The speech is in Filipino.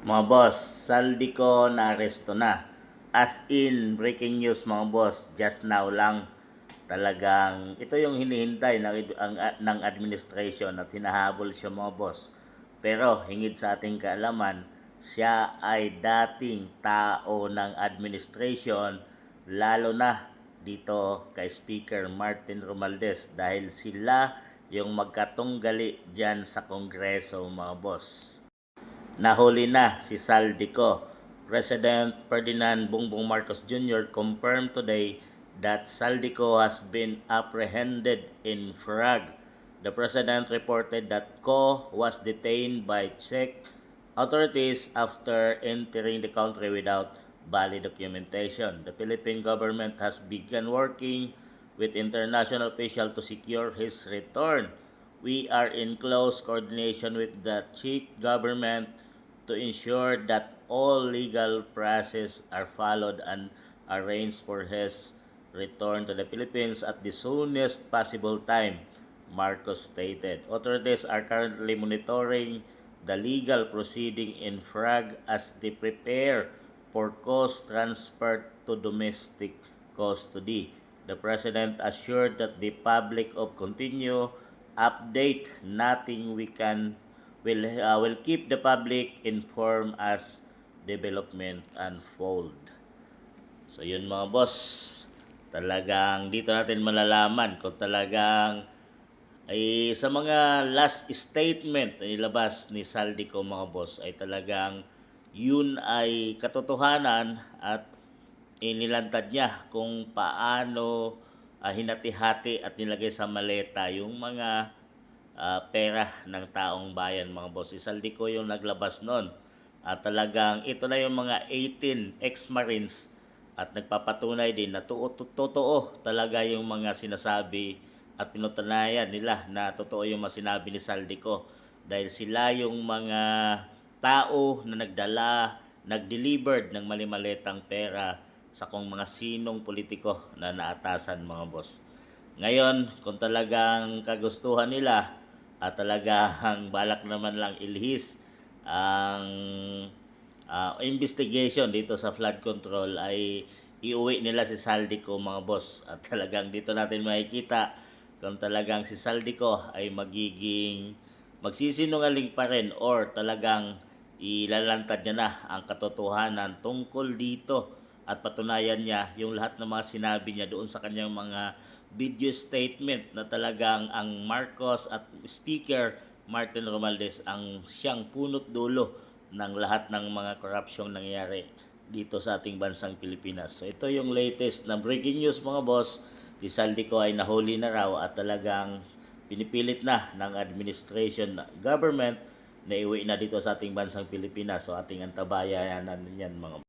Mga boss, Saldico na-aresto na. As in, breaking news mga boss, just now lang. Talagang ito yung hinihintay ng administration at hinahabol siya mga boss. Pero hingid sa ating kaalaman, siya ay dating tao ng administration, lalo na dito kay Speaker Martin Romualdez dahil sila yung magkatunggali dyan sa Kongreso mga boss. Nahuli na si Saldico. President Ferdinand Bongbong Marcos Jr. confirmed today that Saldico has been apprehended in Frag. The president reported that Co was detained by Czech authorities after entering the country without valid documentation. The Philippine government has begun working with international officials to secure his return. We are in close coordination with the Czech government to ensure that all legal processes are followed and arranged for his return to the Philippines at the soonest possible time, Marcos stated. Authorities are currently monitoring the legal proceeding in Frag as they prepare for cost transfer to domestic custody. The President assured that the public of continue update nothing we can will keep the public informed as development unfold. So yun mga boss, talagang dito natin malalaman kung talagang ay sa mga last statement na nilabas ni Saldico mga boss ay talagang yun ay katotohanan at inilantad niya kung paano hinati-hati at nilagay sa maleta yung mga pera ng taong bayan mga boss. Si Saldico yung naglabas nun. At talagang ito na yung mga 18 ex-marines at nagpapatunay din na totoo talaga yung mga sinasabi at pinatunayan nila na totoo yung mga sinabi ni Saldico dahil sila yung mga tao na nagdala, nag-delivered ng malimaletang pera sa kung mga sinong politiko na naatasan mga boss. Ngayon, kung talagang kagustuhan nila at talagang balak naman lang ilhis ang investigation dito sa flood control ay iuwi nila si Saldico mga boss. At talagang dito natin makikita kung talagang si Saldico ay magsisinungaling pa rin or talagang ilalantad niya na ang katotohanan tungkol dito at patunayan niya yung lahat ng mga sinabi niya doon sa kanyang mga video statement na talagang ang Marcos at Speaker Martin Romualdez ang siyang punot dulo ng lahat ng mga korupsyong nangyayari dito sa ating bansang Pilipinas. So ito yung latest na breaking news mga boss. Si Saldico ay nahuli na raw at talagang pinipilit na ng administration government na iuwi na dito sa ating bansang Pilipinas. So ating antabayanan yan mga